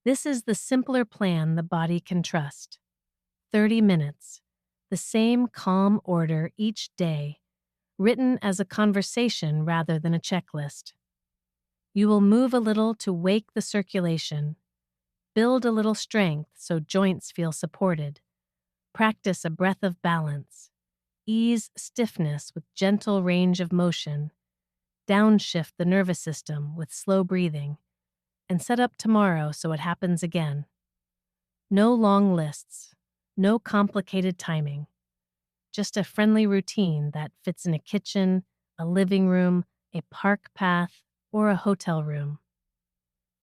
This is the simpler plan the body can trust. 30 minutes, the same calm order each day, written as a conversation rather than a checklist. You will move a little to wake the circulation, build a little strength so joints feel supported, practice a breath of balance, ease stiffness with gentle range of motion, downshift the nervous system with slow breathing, and set up tomorrow so it happens again. No long lists, no complicated timing, just a friendly routine that fits in a kitchen, a living room, a park path, or a hotel room.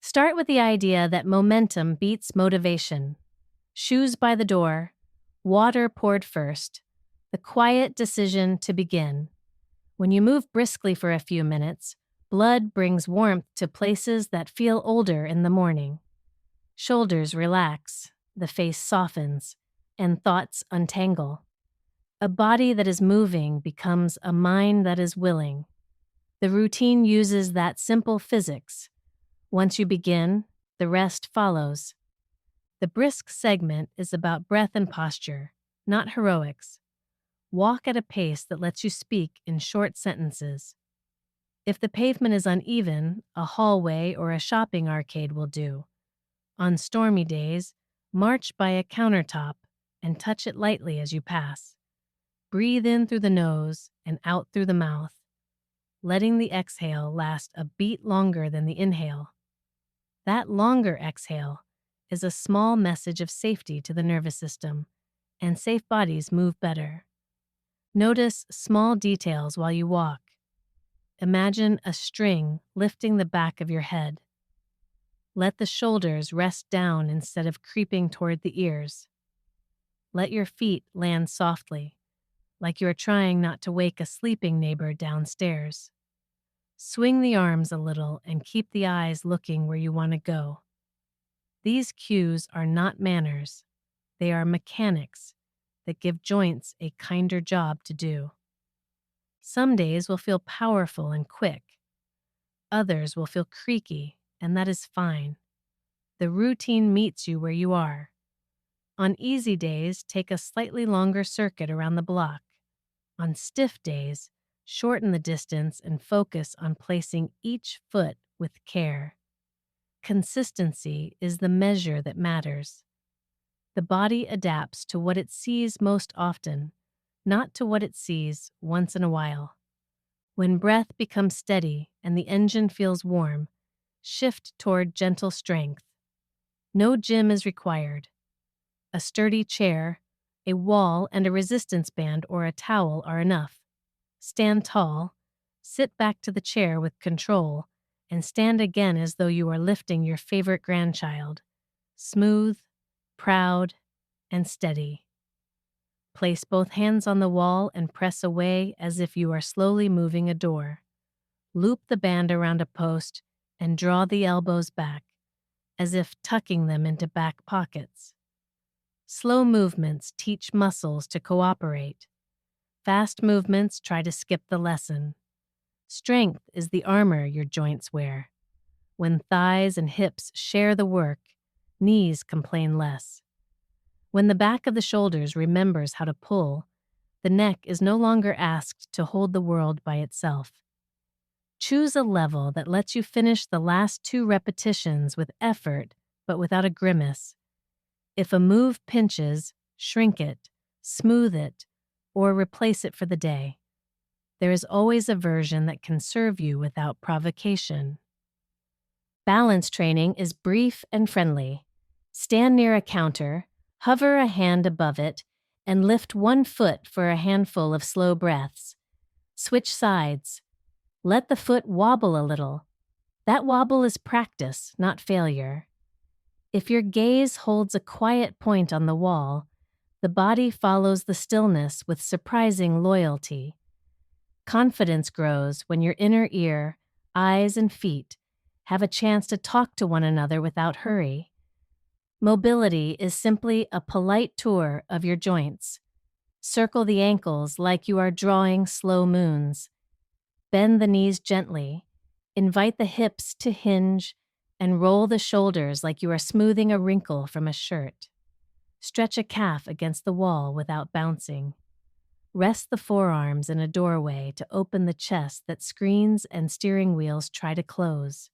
Start with the idea that momentum beats motivation. Shoes by the door, water poured first, the quiet decision to begin. When you move briskly for a few minutes, blood brings warmth to places that feel older in the morning. Shoulders relax, the face softens, and thoughts untangle. A body that is moving becomes a mind that is willing. The routine uses that simple physics. Once you begin, the rest follows. The brisk segment is about breath and posture, not heroics. Walk at a pace that lets you speak in short sentences. If the pavement is uneven, a hallway or a shopping arcade will do. On stormy days, march by a countertop and touch it lightly as you pass. Breathe in through the nose and out through the mouth, letting the exhale last a beat longer than the inhale. That longer exhale is a small message of safety to the nervous system, and safe bodies move better. Notice small details while you walk. Imagine a string lifting the back of your head. Let the shoulders rest down instead of creeping toward the ears. Let your feet land softly, like you are trying not to wake a sleeping neighbor downstairs. Swing the arms a little and keep the eyes looking where you want to go. These cues are not manners. They are mechanics that give joints a kinder job to do. Some days will feel powerful and quick. Others will feel creaky, and that is fine. The routine meets you where you are. On easy days, take a slightly longer circuit around the block. On stiff days, shorten the distance and focus on placing each foot with care. Consistency is the measure that matters. The body adapts to what it sees most often, not to what it sees once in a while. When breath becomes steady and the engine feels warm, shift toward gentle strength. No gym is required. A sturdy chair, a wall, and a resistance band or a towel are enough. Stand tall, sit back to the chair with control, and stand again as though you are lifting your favorite grandchild. Smooth, proud, and steady. Place both hands on the wall and press away as if you are slowly moving a door. Loop the band around a post and draw the elbows back, as if tucking them into back pockets. Slow movements teach muscles to cooperate. Fast movements try to skip the lesson. Strength is the armor your joints wear. When thighs and hips share the work, knees complain less. When the back of the shoulders remembers how to pull, the neck is no longer asked to hold the world by itself. Choose a level that lets you finish the last 2 repetitions with effort, but without a grimace. If a move pinches, shrink it, smooth it, or replace it for the day. There is always a version that can serve you without provocation. Balance training is brief and friendly. Stand near a counter, hover a hand above it, and lift one foot for a handful of slow breaths. Switch sides. Let the foot wobble a little. That wobble is practice, not failure. If your gaze holds a quiet point on the wall, the body follows the stillness with surprising loyalty. Confidence grows when your inner ear, eyes, and feet have a chance to talk to one another without hurry. Mobility is simply a polite tour of your joints. Circle the ankles like you are drawing slow moons. Bend the knees gently. Invite the hips to hinge and roll the shoulders like you are smoothing a wrinkle from a shirt. Stretch a calf against the wall without bouncing. Rest the forearms in a doorway to open the chest that screens and steering wheels try to close.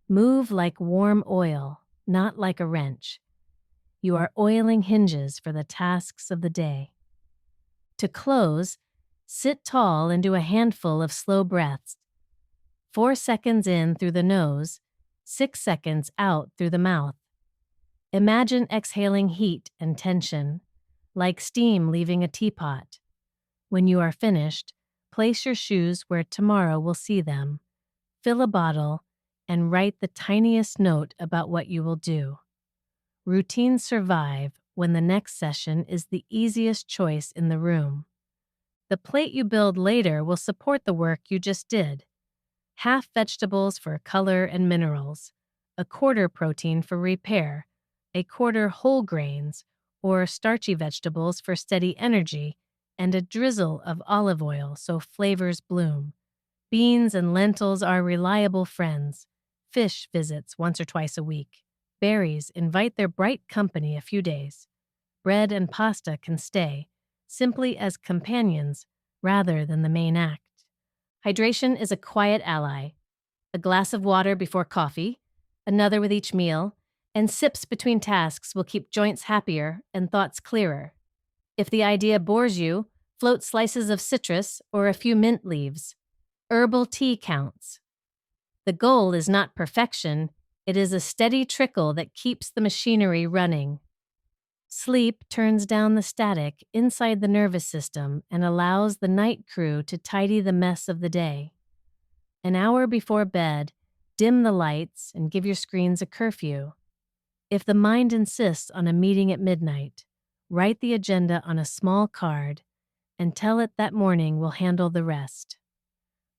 Move like warm oil, not like a wrench. You are oiling hinges for the tasks of the day. To close, sit tall and do a handful of slow breaths. 4 seconds in through the nose, 6 seconds out through the mouth. Imagine exhaling heat and tension, like steam leaving a teapot. When you are finished, place your shoes where tomorrow will see them. Fill a bottle and write the tiniest note about what you will do. Routines survive when the next session is the easiest choice in the room. The plate you build later will support the work you just did. Half vegetables for color and minerals, a quarter protein for repair, a quarter whole grains or starchy vegetables for steady energy, and a drizzle of olive oil so flavors bloom. Beans and lentils are reliable friends. Fish visits once or twice a week. Berries invite their bright company a few days. Bread and pasta can stay, simply as companions rather than the main act. Hydration is a quiet ally. A glass of water before coffee, another with each meal, and sips between tasks will keep joints happier and thoughts clearer. If the idea bores you, float slices of citrus or a few mint leaves. Herbal tea counts. The goal is not perfection, it is a steady trickle that keeps the machinery running. Sleep turns down the static inside the nervous system and allows the night crew to tidy the mess of the day. An hour before bed, dim the lights and give your screens a curfew. If the mind insists on a meeting at midnight, write the agenda on a small card and tell it that morning will handle the rest.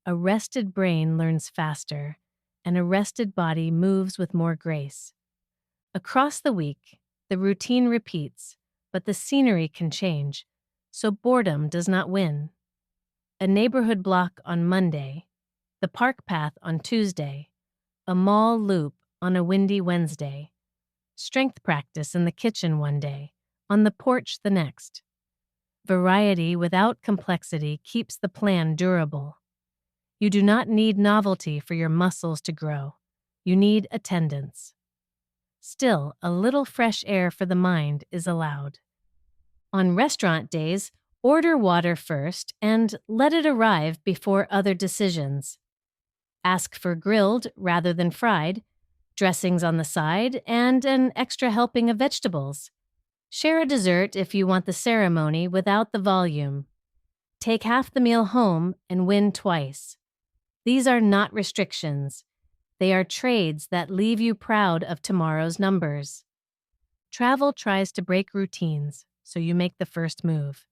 A rested brain learns faster, and a rested body moves with more grace. Across the week, the routine repeats, but the scenery can change, so boredom does not win. A neighborhood block on Monday, the park path on Tuesday, a mall loop on a windy Wednesday, strength practice in the kitchen one day, on the porch the next. Variety without complexity keeps the plan durable. You do not need novelty for your muscles to grow. You need attendance. Still, a little fresh air for the mind is allowed. On restaurant days, order water first and let it arrive before other decisions. Ask for grilled rather than fried, dressings on the side, and an extra helping of vegetables. Share a dessert if you want the ceremony without the volume. Take half the meal home and win twice. These are not restrictions. They are trades that leave you proud of tomorrow's numbers. Travel tries to break routines, so you make the first move.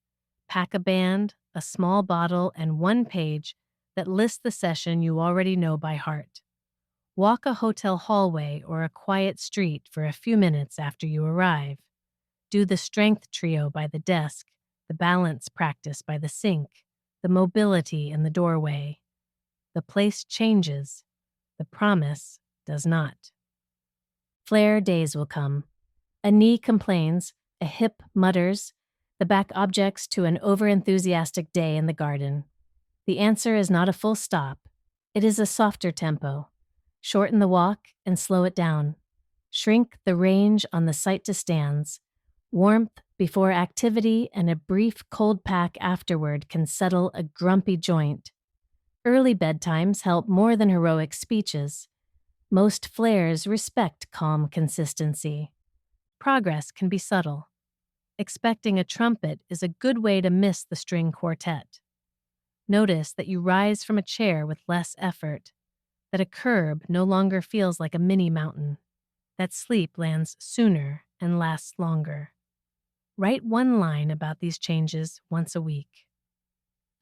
Pack a band, a small bottle, and one page that lists the session you already know by heart. Walk a hotel hallway or a quiet street for a few minutes after you arrive. Do the strength trio by the desk, the balance practice by the sink, the mobility in the doorway. The place changes. The promise does not. Flare days will come. A knee complains, a hip mutters, the back objects to an overenthusiastic day in the garden. The answer is not a full stop. It is a softer tempo. Shorten the walk and slow it down. Shrink the range on the sight to stands. Warmth before activity and a brief cold pack afterward can settle a grumpy joint. Early bedtimes help more than heroic speeches. Most flares respect calm consistency. Progress can be subtle. Expecting a trumpet is a good way to miss the string quartet. Notice that you rise from a chair with less effort, that a curb no longer feels like a mini mountain, that sleep lands sooner and lasts longer. Write one line about these changes once a week.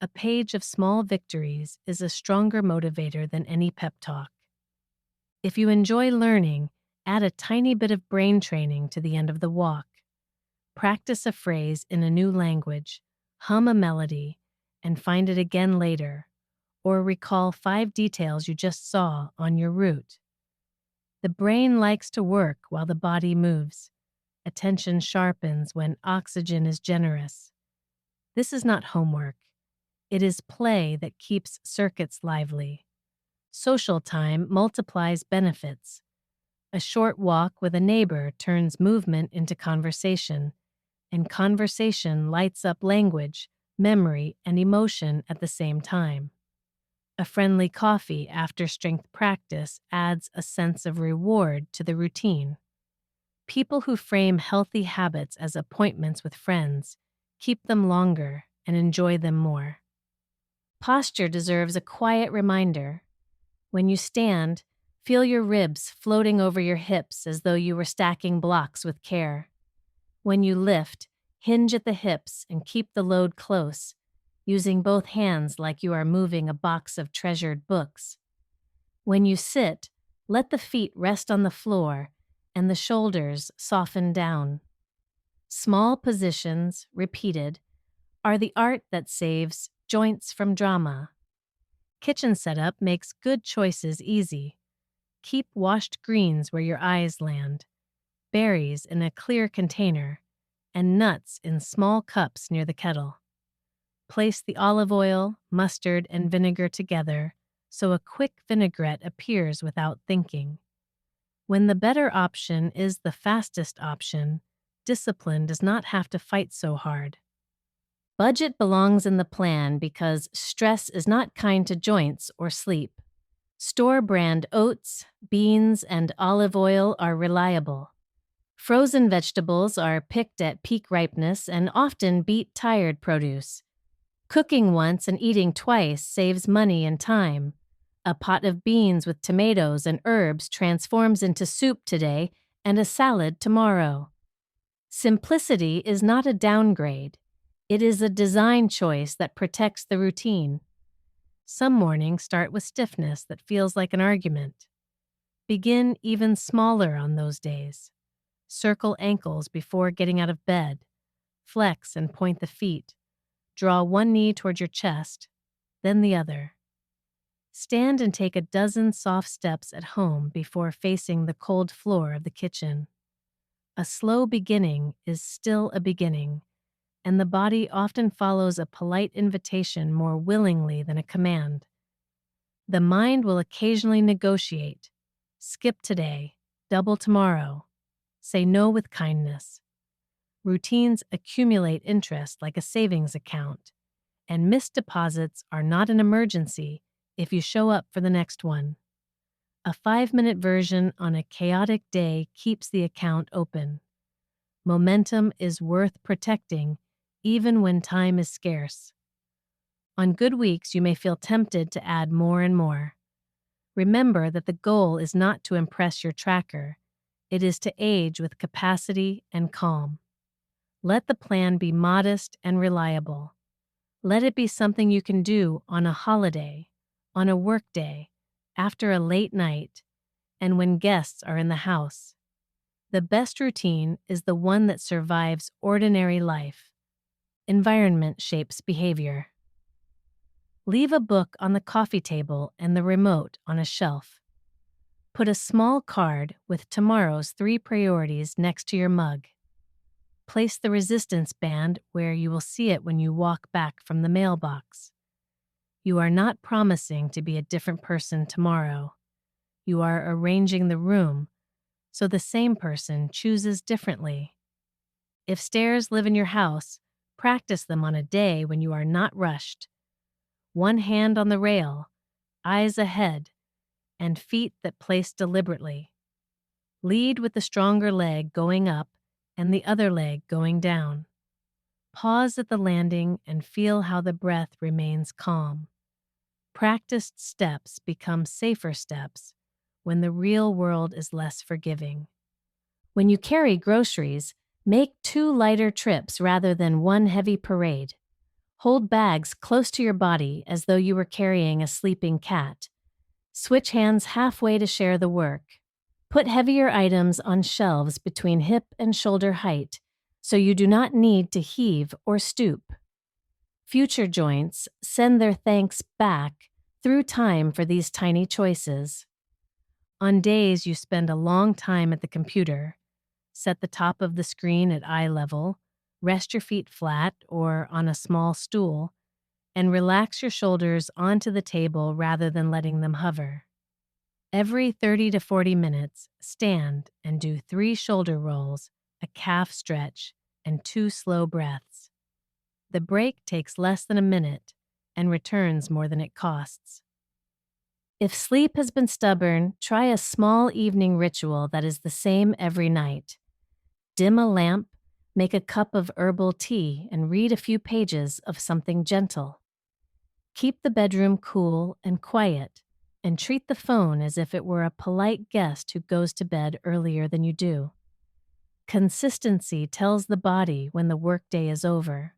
A page of small victories is a stronger motivator than any pep talk. If you enjoy learning, add a tiny bit of brain training to the end of the walk. Practice a phrase in a new language, hum a melody, and find it again later, or recall 5 details you just saw on your route. The brain likes to work while the body moves. Attention sharpens when oxygen is generous. This is not homework. It is play that keeps circuits lively. Social time multiplies benefits. A short walk with a neighbor turns movement into conversation, and conversation lights up language, memory, and emotion at the same time. A friendly coffee after strength practice adds a sense of reward to the routine. People who frame healthy habits as appointments with friends keep them longer and enjoy them more. Posture deserves a quiet reminder. When you stand, feel your ribs floating over your hips as though you were stacking blocks with care. When you lift, hinge at the hips and keep the load close, using both hands like you are moving a box of treasured books. When you sit, let the feet rest on the floor and the shoulders soften down. Small positions, repeated, are the art that saves joints from drama. Kitchen setup makes good choices easy. Keep washed greens where your eyes land, berries in a clear container, and nuts in small cups near the kettle. Place the olive oil, mustard, and vinegar together so a quick vinaigrette appears without thinking. When the better option is the fastest option, discipline does not have to fight so hard. Budget belongs in the plan because stress is not kind to joints or sleep. Store brand oats, beans, and olive oil are reliable. Frozen vegetables are picked at peak ripeness and often beat tired produce. Cooking once and eating twice saves money and time. A pot of beans with tomatoes and herbs transforms into soup today and a salad tomorrow. Simplicity is not a downgrade. It is a design choice that protects the routine. Some mornings start with stiffness that feels like an argument. Begin even smaller on those days. Circle ankles before getting out of bed. Flex and point the feet. Draw one knee toward your chest, then the other. Stand and take a dozen soft steps at home before facing the cold floor of the kitchen. A slow beginning is still a beginning, and the body often follows a polite invitation more willingly than a command. The mind will occasionally negotiate. Skip today, double tomorrow. Say no with kindness. Routines accumulate interest like a savings account, and missed deposits are not an emergency if you show up for the next one. A 5-minute version on a chaotic day keeps the account open. Momentum is worth protecting even when time is scarce. On good weeks, you may feel tempted to add more and more. Remember that the goal is not to impress your tracker. It is to age with capacity and calm. Let the plan be modest and reliable. Let it be something you can do on a holiday, on a work day, after a late night, and when guests are in the house. The best routine is the one that survives ordinary life. Environment shapes behavior. Leave a book on the coffee table and the remote on a shelf. Put a small card with tomorrow's 3 priorities next to your mug. Place the resistance band where you will see it when you walk back from the mailbox. You are not promising to be a different person tomorrow. You are arranging the room so the same person chooses differently. If stairs live in your house, practice them on a day when you are not rushed. One hand on the rail, eyes ahead, and feet that place deliberately. Lead with the stronger leg going up and the other leg going down. Pause at the landing and feel how the breath remains calm. Practiced steps become safer steps when the real world is less forgiving. When you carry groceries, make 2 lighter trips rather than 1 heavy parade. Hold bags close to your body as though you were carrying a sleeping cat. Switch hands halfway to share the work. Put heavier items on shelves between hip and shoulder height so you do not need to heave or stoop. Future joints send their thanks back through time for these tiny choices. On days you spend a long time at the computer, set the top of the screen at eye level, rest your feet flat or on a small stool, and relax your shoulders onto the table rather than letting them hover. Every 30 to 40 minutes, stand and do 3 shoulder rolls, a calf stretch, and 2 slow breaths. The break takes less than a minute and returns more than it costs. If sleep has been stubborn, try a small evening ritual that is the same every night. Dim a lamp, make a cup of herbal tea, and read a few pages of something gentle. Keep the bedroom cool and quiet, and treat the phone as if it were a polite guest who goes to bed earlier than you do. Consistency tells the body when the workday is over.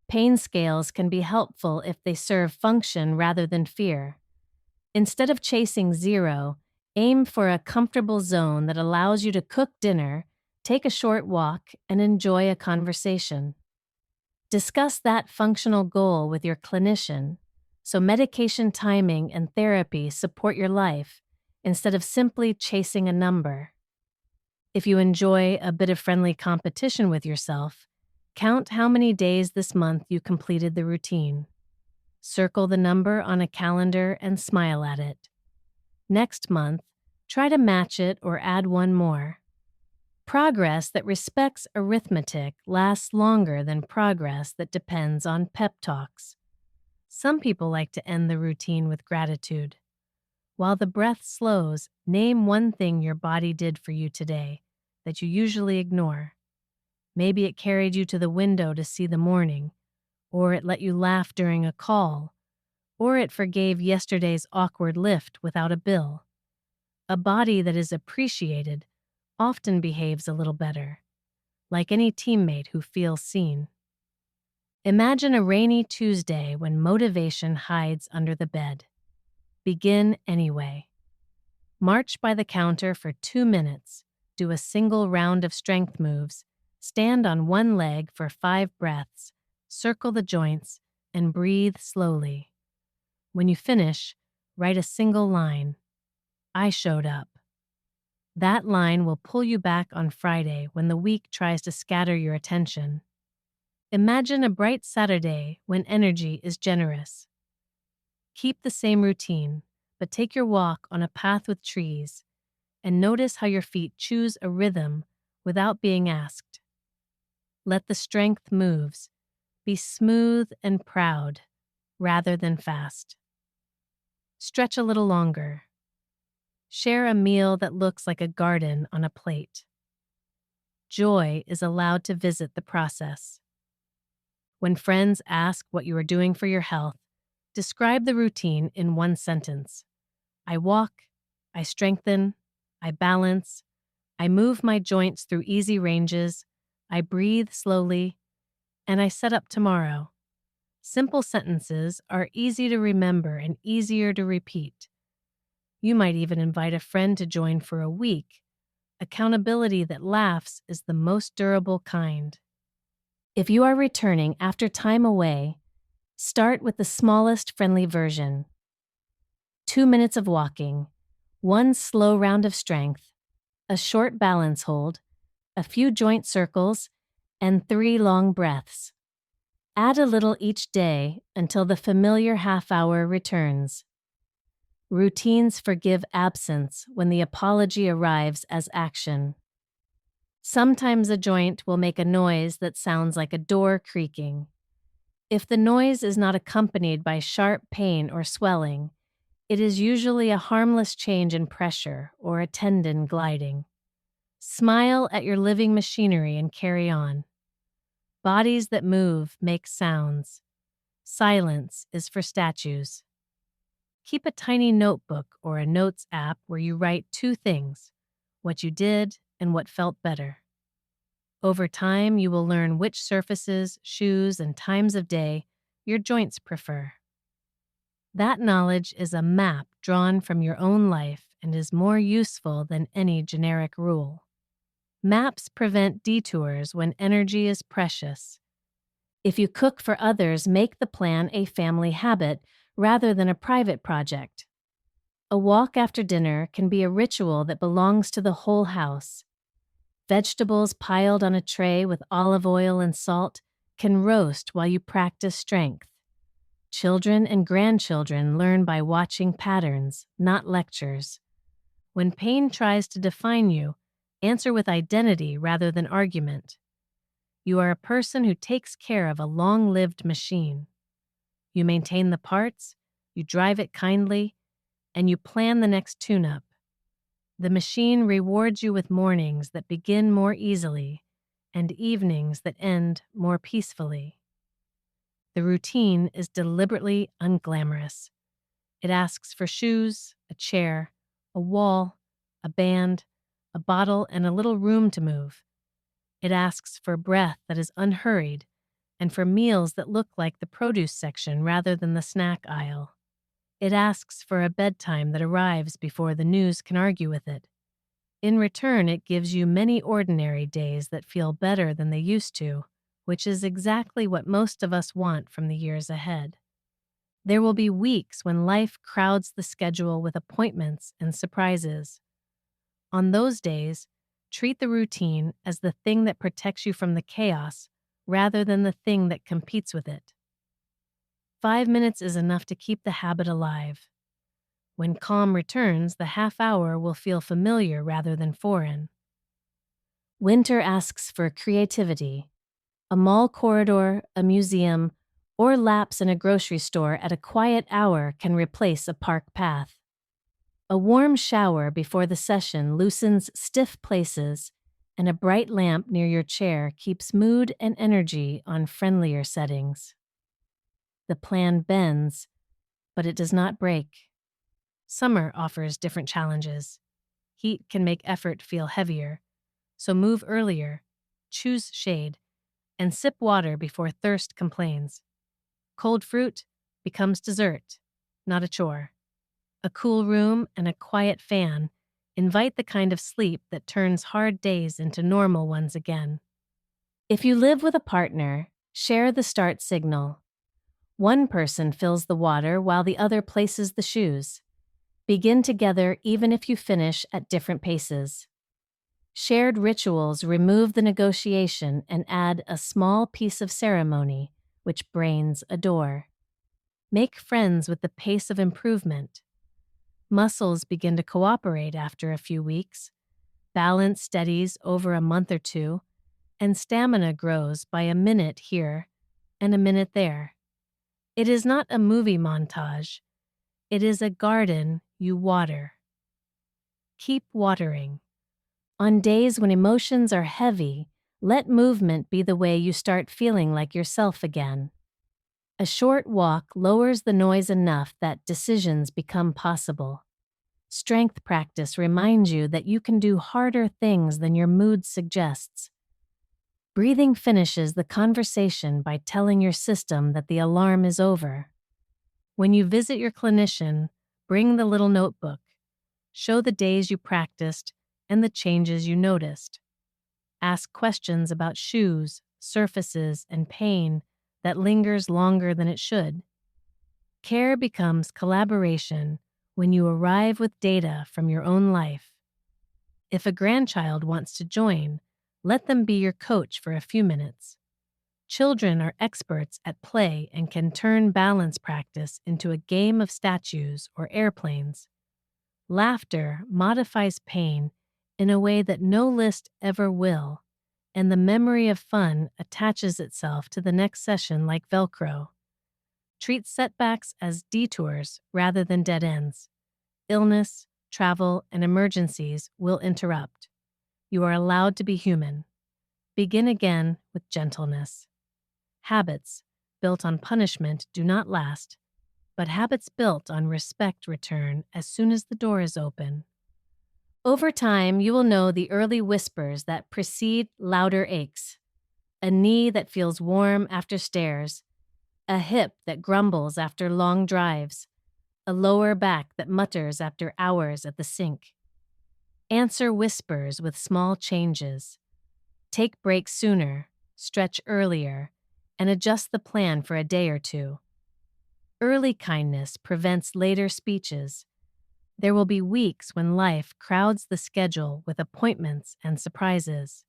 Pain scales can be helpful if they serve function rather than fear. Instead of chasing 0, aim for a comfortable zone that allows you to cook dinner, take a short walk, and enjoy a conversation. Discuss that functional goal with your clinician so medication timing and therapy support your life instead of simply chasing a number. If you enjoy a bit of friendly competition with yourself, count how many days this month you completed the routine. Circle the number on a calendar and smile at it. Next month, try to match it or add one more. Progress that respects arithmetic lasts longer than progress that depends on pep talks. Some people like to end the routine with gratitude. While the breath slows, name one thing your body did for you today that you usually ignore. Maybe it carried you to the window to see the morning, or it let you laugh during a call, or it forgave yesterday's awkward lift without a bill. A body that is appreciated often behaves a little better, like any teammate who feels seen. Imagine a rainy Tuesday when motivation hides under the bed. Begin anyway. March by the counter for 2 minutes, do a single round of strength moves, stand on one leg for 5 breaths, circle the joints, and breathe slowly. When you finish, write a single line. I showed up. That line will pull you back on Friday when the week tries to scatter your attention. Imagine a bright Saturday when energy is generous. Keep the same routine, but take your walk on a path with trees and notice how your feet choose a rhythm without being asked. Let the strength moves be smooth and proud rather than fast. Stretch a little longer. Share a meal that looks like a garden on a plate. Joy is allowed to visit the process. When friends ask what you are doing for your health, describe the routine in one sentence. I walk, I strengthen, I balance, I move my joints through easy ranges, I breathe slowly, and I set up tomorrow. Simple sentences are easy to remember and easier to repeat. You might even invite a friend to join for a week. Accountability that laughs is the most durable kind. If you are returning after time away, start with the smallest friendly version. 2 minutes of walking, 1 slow round of strength, a short balance hold, a few joint circles, and 3 long breaths. Add a little each day until the familiar half-hour returns. Routines forgive absence when the apology arrives as action. Sometimes a joint will make a noise that sounds like a door creaking. If the noise is not accompanied by sharp pain or swelling, it is usually a harmless change in pressure or a tendon gliding. Smile at your living machinery and carry on. Bodies that move make sounds. Silence is for statues. Keep a tiny notebook or a notes app where you write 2 things, what you did and what felt better. Over time, you will learn which surfaces, shoes, and times of day your joints prefer. That knowledge is a map drawn from your own life and is more useful than any generic rule. Maps prevent detours when energy is precious. If you cook for others, make the plan a family habit rather than a private project. A walk after dinner can be a ritual that belongs to the whole house. Vegetables piled on a tray with olive oil and salt can roast while you practice strength. Children and grandchildren learn by watching patterns, not lectures. When pain tries to define you, answer with identity rather than argument. You are a person who takes care of a long-lived machine. You maintain the parts, you drive it kindly, and you plan the next tune-up. The machine rewards you with mornings that begin more easily and evenings that end more peacefully. The routine is deliberately unglamorous. It asks for shoes, a chair, a wall, a band, a bottle, and a little room to move. It asks for breath that is unhurried and for meals that look like the produce section rather than the snack aisle. It asks for a bedtime that arrives before the news can argue with it. In return, it gives you many ordinary days that feel better than they used to, which is exactly what most of us want from the years ahead. There will be weeks when life crowds the schedule with appointments and surprises. On those days, treat the routine as the thing that protects you from the chaos rather than the thing that competes with it. 5 minutes is enough to keep the habit alive. When calm returns, the half hour will feel familiar rather than foreign. Winter asks for creativity. A mall corridor, a museum, or laps in a grocery store at a quiet hour can replace a park path. A warm shower before the session loosens stiff places, and a bright lamp near your chair keeps mood and energy on friendlier settings. The plan bends, but it does not break. Summer offers different challenges. Heat can make effort feel heavier, so move earlier, choose shade, and sip water before thirst complains. Cold fruit becomes dessert, not a chore. A cool room and a quiet fan invite the kind of sleep that turns hard days into normal ones again. If you live with a partner, share the start signal. One person fills the water while the other places the shoes. Begin together even if you finish at different paces. Shared rituals remove the negotiation and add a small piece of ceremony, which brains adore. Make friends with the pace of improvement. Muscles begin to cooperate after a few weeks. Balance steadies over a month or two, and stamina grows by a minute here and a minute there. It is not a movie montage. It is a garden you water. Keep watering. On days when emotions are heavy, let movement be the way you start feeling like yourself again. A short walk lowers the noise enough that decisions become possible. Strength practice reminds you that you can do harder things than your mood suggests. Breathing finishes the conversation by telling your system that the alarm is over. When you visit your clinician, bring the little notebook. Show the days you practiced and the changes you noticed. Ask questions about shoes, surfaces, and pain that lingers longer than it should. Care becomes collaboration when you arrive with data from your own life. If a grandchild wants to join, let them be your coach for a few minutes. Children are experts at play and can turn balance practice into a game of statues or airplanes. Laughter modifies pain in a way that no list ever will, and the memory of fun attaches itself to the next session like Velcro. Treat setbacks as detours rather than dead ends. Illness, travel, and emergencies will interrupt. You are allowed to be human. Begin again with gentleness. Habits built on punishment do not last, but habits built on respect return as soon as the door is open. Over time, you will know the early whispers that precede louder aches. A knee that feels warm after stairs, a hip that grumbles after long drives, a lower back that mutters after hours at the sink. Answer whispers with small changes. Take breaks sooner, stretch earlier, and adjust the plan for a day or two. Early kindness prevents later speeches. There will be weeks when life crowds the schedule with appointments and surprises.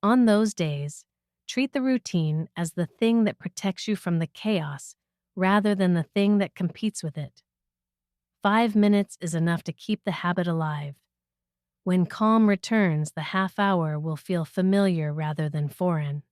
On those days, treat the routine as the thing that protects you from the chaos rather than the thing that competes with it. 5 minutes is enough to keep the habit alive. When calm returns, the half hour will feel familiar rather than foreign.